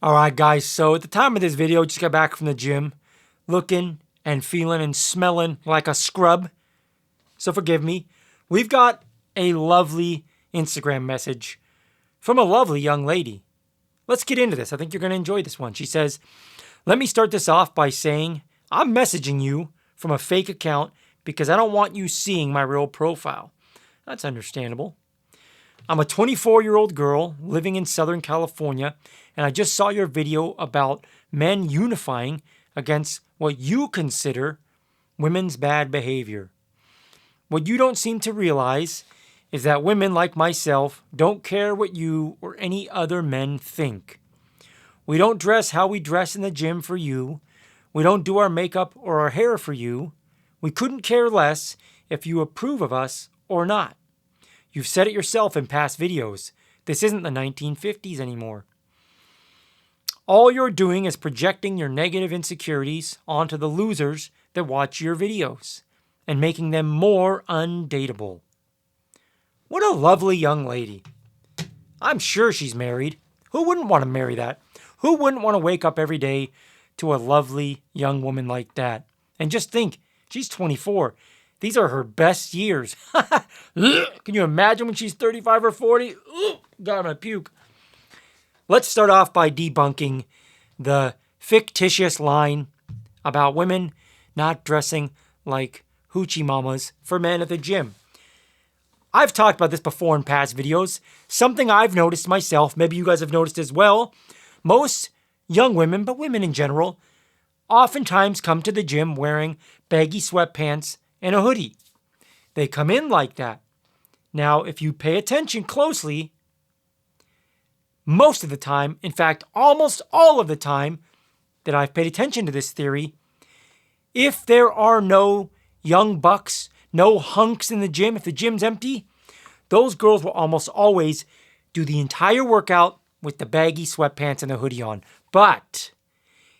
Alright guys, so at the time of this video, just got back from the gym, looking and feeling and smelling like a scrub, so forgive me. We've got a lovely Instagram message from a lovely young lady. Let's get into this. I think you're going to enjoy this one. She says, "Let me start this off by saying I'm messaging you from a fake account because I don't want you seeing my real profile." That's understandable. "I'm a 24-year-old girl living in Southern California, and I just saw your video about men unifying against what you consider women's bad behavior. What you don't seem to realize is that women like myself don't care what you or any other men think. We don't dress how we dress in the gym for you. We don't do our makeup or our hair for you. We couldn't care less if you approve of us or not. You've said it yourself in past videos. This isn't the 1950s anymore. All you're doing is projecting your negative insecurities onto the losers that watch your videos and making them more undateable." What a lovely young lady. I'm sure she's married. Who wouldn't want to marry that? Who wouldn't want to wake up every day to a lovely young woman like that? And just think, she's 24. These are her best years. Can you imagine when she's 35 or 40? God, I'm gonna puke. Let's start off by debunking the fictitious line about women not dressing like hoochie mamas for men at the gym. I've talked about this before in past videos. Something I've noticed myself, maybe you guys have noticed as well. Most young women, but women in general, oftentimes come to the gym wearing baggy sweatpants and a hoodie. They come in like that. Now, if you pay attention closely, most of the time, in fact, almost all of the time that I've paid attention to this theory, if there are no young bucks, no hunks in the gym, if the gym's empty, those girls will almost always do the entire workout with the baggy sweatpants and the hoodie on. But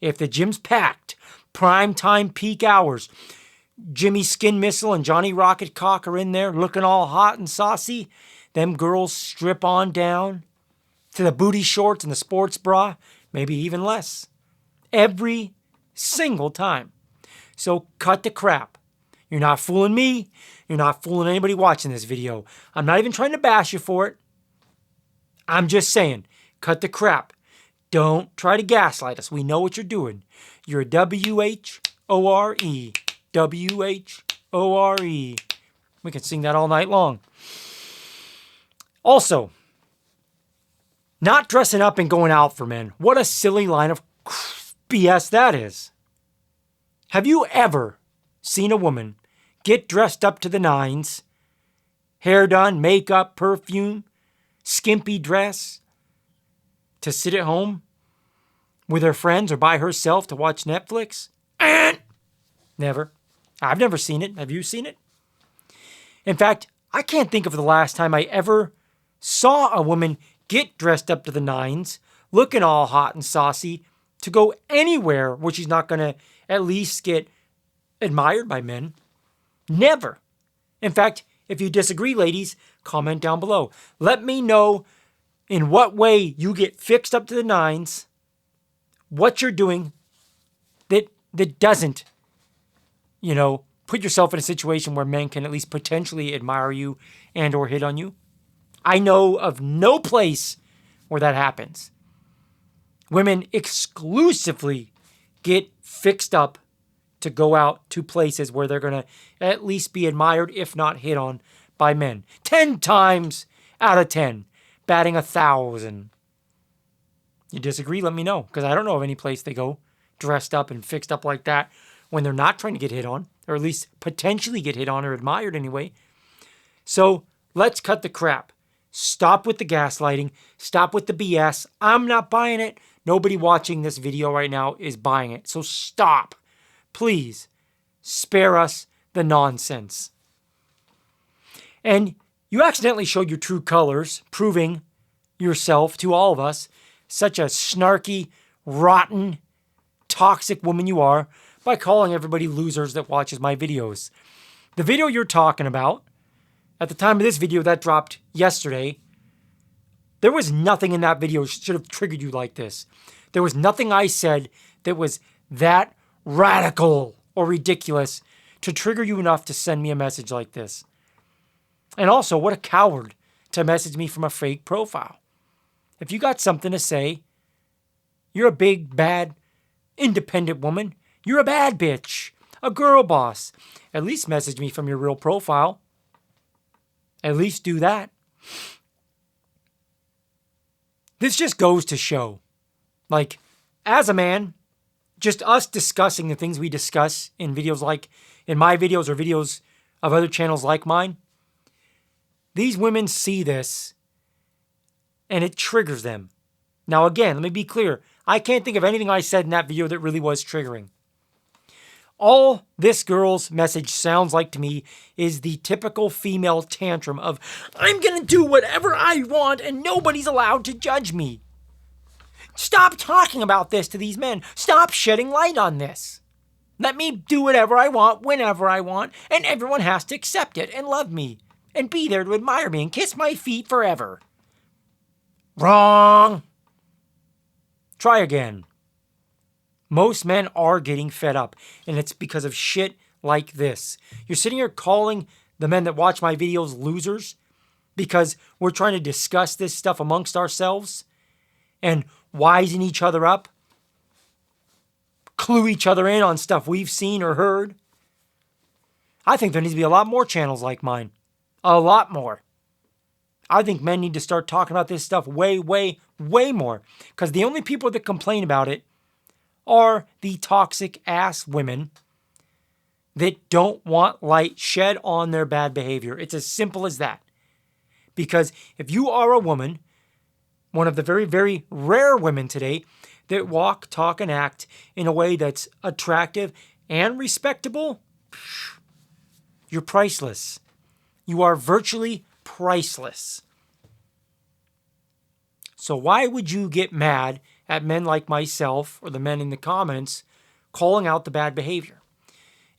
if the gym's packed, prime time peak hours, Jimmy Skin Missile and Johnny Rocket Cock are in there looking all hot and saucy, them girls strip on down to the booty shorts and the sports bra, maybe even less. Every single time. So cut the crap. You're not fooling me. You're not fooling anybody watching this video. I'm not even trying to bash you for it. I'm just saying, cut the crap. Don't try to gaslight us. We know what you're doing. You're a W-H-O-R-E. W-H-O-R-E. We can sing that all night long. Also, not dressing up and going out for men. What a silly line of BS that is. Have you ever seen a woman get dressed up to the nines, hair done, makeup, perfume, skimpy dress, to sit at home with her friends or by herself to watch Netflix? Never. I've never seen it. Have you seen it? In fact, I can't think of the last time I ever saw a woman get dressed up to the nines, looking all hot and saucy, to go anywhere where she's not going to at least get admired by men. Never. In fact, if you disagree, ladies, comment down below. Let me know in what way you get fixed up to the nines, what you're doing that doesn't, put yourself in a situation where men can at least potentially admire you and or hit on you. I know of no place where that happens. Women exclusively get fixed up to go out to places where they're going to at least be admired, if not hit on, by men. 10 times out of 10, batting 1,000. You disagree? Let me know, because I don't know of any place they go dressed up and fixed up like that when they're not trying to get hit on, or at least potentially get hit on or admired anyway. So let's cut the crap. Stop with the gaslighting. Stop with the BS. I'm not buying it. Nobody watching this video right now is buying it. So stop. Please spare us the nonsense. And you accidentally showed your true colors, proving yourself to all of us such a snarky, rotten, toxic woman you are by calling everybody losers that watches my videos. The video you're talking about, at the time of this video that dropped yesterday, There was nothing in that video that should have triggered you like this. There was nothing I said that was that radical or ridiculous to trigger you enough to send me a message like this. And also, what a coward to message me from a fake profile. If you got something to say, you're a big, bad, independent woman. You're a bad bitch. A girl boss. At least message me from your real profile. At least do that. This just goes to show, like, as a man, just us discussing the things we discuss in videos like, in my videos or videos of other channels like mine, these women see this and it triggers them. Now again, let me be clear. I can't think of anything I said in that video that really was triggering. All this girl's message sounds like to me is the typical female tantrum of, I'm going to do whatever I want and nobody's allowed to judge me. Stop talking about this to these men. Stop shedding light on this. Let me do whatever I want, whenever I want, and everyone has to accept it and love me and be there to admire me and kiss my feet forever. Wrong. Try again. Most men are getting fed up, and it's because of shit like this. You're sitting here calling the men that watch my videos losers because we're trying to discuss this stuff amongst ourselves and wisen each other up, clue each other in on stuff we've seen or heard. I think there needs to be a lot more channels like mine. A lot more. I think men need to start talking about this stuff way, way, way more. Because the only people that complain about it are the toxic ass women that don't want light shed on their bad behavior. It's as simple as that. Because if you are a woman, one of the very, very rare women today that walk, talk, and act in a way that's attractive and respectable, you're priceless. You are virtually priceless. So why would you get mad at men like myself or the men in the comments calling out the bad behavior?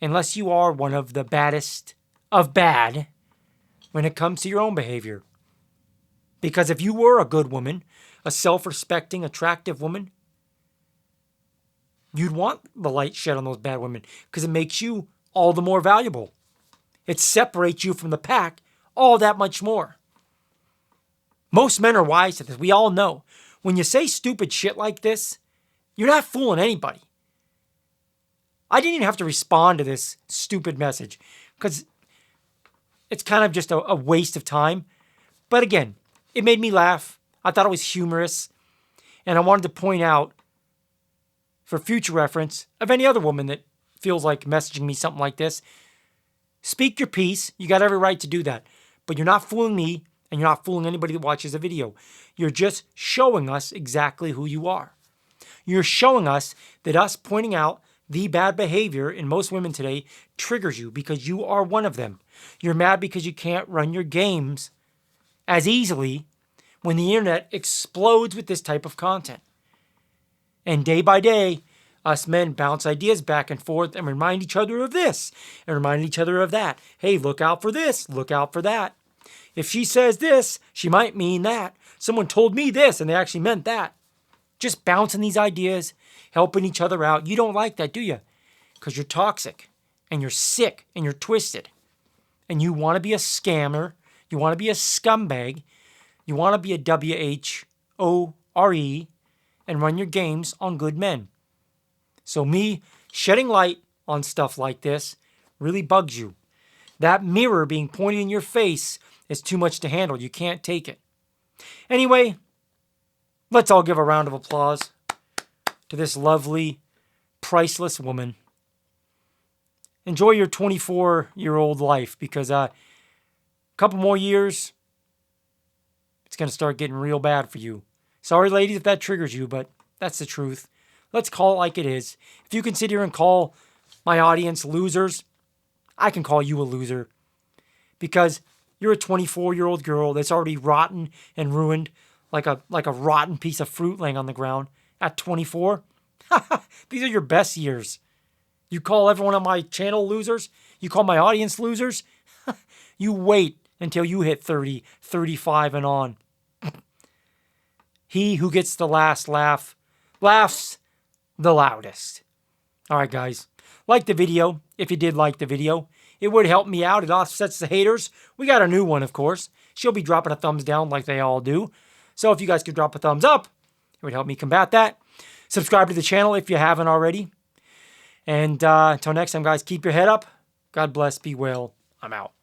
Unless you are one of the baddest of bad when it comes to your own behavior. Because if you were a good woman, a self-respecting, attractive woman, you'd want the light shed on those bad women because it makes you all the more valuable. It separates you from the pack all that much more. Most men are wise to this. We all know. When you say stupid shit like this, you're not fooling anybody. I didn't even have to respond to this stupid message because it's kind of just a waste of time. But again, it made me laugh. I thought it was humorous. And I wanted to point out, for future reference, of any other woman that feels like messaging me something like this, speak your piece. You got every right to do that. But you're not fooling me, and you're not fooling anybody that watches the video. You're just showing us exactly who you are. You're showing us that us pointing out the bad behavior in most women today triggers you because you are one of them. You're mad because you can't run your games as easily when the internet explodes with this type of content. And day by day, us men bounce ideas back and forth and remind each other of this and remind each other of that. Hey, look out for this, look out for that. If she says this, she might mean that. Someone told me this and they actually meant that. Just bouncing these ideas, helping each other out. You don't like that, do you? Because you're toxic and you're sick and you're twisted. And you want to be a scammer. You want to be a scumbag. You want to be a WHORE and run your games on good men. So me shedding light on stuff like this really bugs you. That mirror being pointed in your face is too much to handle. You can't take it. Anyway, let's all give a round of applause to this lovely, priceless woman. Enjoy your 24-year-old life because a couple more years, it's going to start getting real bad for you. Sorry, ladies, if that triggers you, but that's the truth. Let's call it like it is. If you can sit here and call my audience losers, I can call you a loser. Because you're a 24-year-old girl that's already rotten and ruined like a rotten piece of fruit laying on the ground at 24. These are your best years. You call everyone on my channel losers? You call my audience losers? You wait until you hit 30, 35 and on. he who gets the last laugh laughs the loudest. All right, guys. Like the video if you did like the video. It would help me out. It offsets the haters. We got a new one, of course. She'll be dropping a thumbs down like they all do. So if you guys could drop a thumbs up, it would help me combat that. Subscribe to the channel if you haven't already. And until next time, guys, keep your head up. God bless. Be well. I'm out.